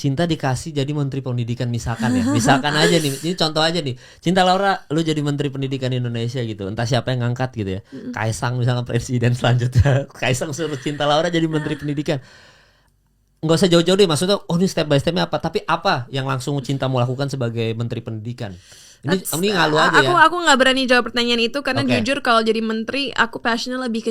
Cinta dikasih jadi menteri pendidikan misalkan ya. Misalkan aja nih, ini contoh aja nih. Cinta Laura, lu jadi menteri pendidikan Indonesia gitu. Entah siapa yang ngangkat gitu ya. Kaisang misalkan presiden selanjutnya. Kaisang suruh Cinta Laura jadi menteri pendidikan. Nggak usah jauh-jauh deh, maksudnya ini step by stepnya apa. Tapi apa yang langsung Cinta mau lakukan sebagai menteri pendidikan? Ini ngalu aja ya. Aku nggak berani jawab pertanyaan itu karena Oke. jujur kalau jadi menteri aku passionnya lebih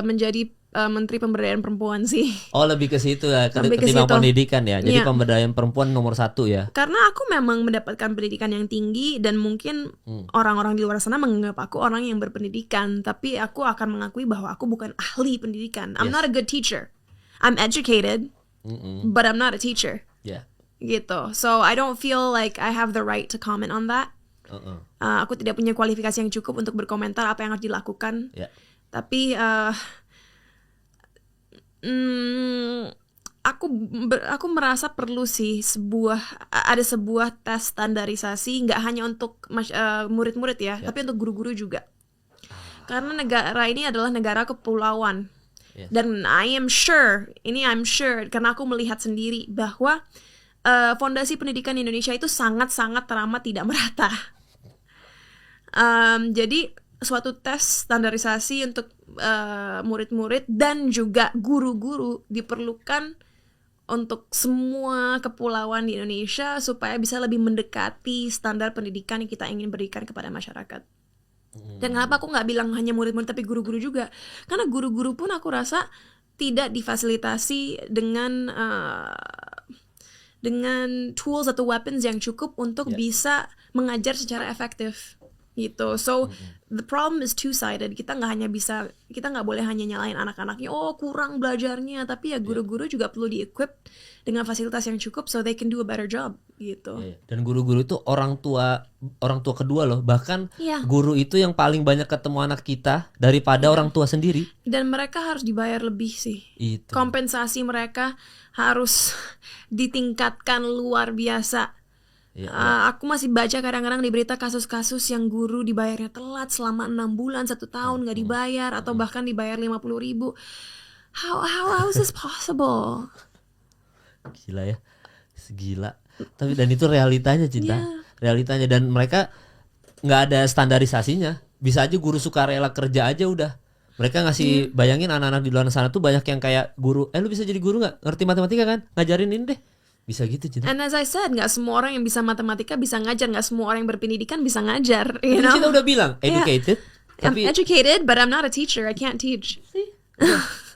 menjadi menteri pemberdayaan perempuan sih. Oh, lebih ke situ ya, Lebih ke ketimbang situ. pendidikan ya. Jadi Iya. pemberdayaan perempuan nomor 1 ya. Karena aku memang mendapatkan pendidikan yang tinggi dan mungkin orang-orang di luar sana menganggap aku orang yang berpendidikan, tapi aku akan mengakui bahwa aku bukan ahli pendidikan. I'm not a good teacher. I'm educated, but I'm not a teacher. Ya. Gitu. So I don't feel like I have the right to comment on that. Aku tidak punya kualifikasi yang cukup untuk berkomentar apa yang harus dilakukan. Ya. Tapi aku merasa perlu sih ada sebuah tes standarisasi, nggak hanya untuk murid-murid ya, tapi untuk guru-guru juga. Karena negara ini adalah negara kepulauan. Dan I'm sure karena aku melihat sendiri bahwa fondasi pendidikan Indonesia itu sangat-sangat teramat tidak merata. Jadi suatu tes standarisasi untuk murid-murid dan juga guru-guru diperlukan untuk semua kepulauan di Indonesia supaya bisa lebih mendekati standar pendidikan yang kita ingin berikan kepada masyarakat. Dan kenapa aku nggak bilang hanya murid-murid tapi guru-guru juga? Karena guru-guru pun aku rasa tidak difasilitasi dengan tools atau weapons yang cukup untuk bisa mengajar secara efektif gitu. So the problem is two-sided. Kita nggak boleh hanya nyalain anak-anaknya, oh kurang belajarnya, tapi ya guru-guru juga perlu di-equip dengan fasilitas yang cukup so they can do a better job gitu. Dan guru-guru itu orang tua kedua loh. Bahkan guru itu yang paling banyak ketemu anak kita daripada orang tua sendiri. Dan mereka harus dibayar lebih sih. Itu. Kompensasi mereka harus ditingkatkan luar biasa. Aku masih baca kadang-kadang di berita kasus-kasus yang guru dibayarnya telat selama 6 bulan, 1 tahun nggak dibayar, atau bahkan dibayar 50.000. How is this possible? Gila ya, gila. Tapi dan itu realitanya Cinta, realitanya, dan mereka nggak ada standarisasinya. Bisa aja guru sukarela kerja aja udah. Mereka ngasih, bayangin anak-anak di luar sana tuh banyak yang kayak guru, lu bisa jadi guru nggak? Ngerti matematika kan? Ngajarin ini deh. Bisa gitu Cinta. And as I said, nggak semua orang yang bisa matematika bisa ngajar, nggak semua orang yang berpendidikan bisa ngajar. You know? Kita udah bilang educated, I'm educated, but I'm not a teacher. I can't teach.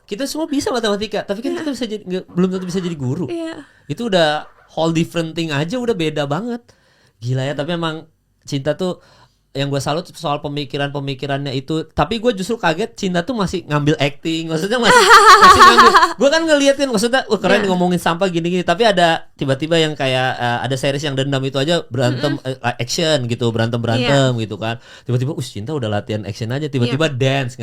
Kita semua bisa matematika, tapi kan kita bisa jadi, belum tentu bisa jadi guru. Itu udah whole different thing aja, udah beda banget. Gila ya, tapi emang Cinta tuh yang gue salut soal pemikirannya itu. Tapi gue justru kaget Cinta tuh masih ngambil acting, maksudnya masih ngambil. Gue kan ngeliatin, maksudnya keren ngomongin sampah gini-gini, tapi ada tiba-tiba yang kayak ada series yang dendam itu aja berantem action gitu, berantem gitu kan. Tiba-tiba Cinta udah latihan action aja, tiba-tiba dance.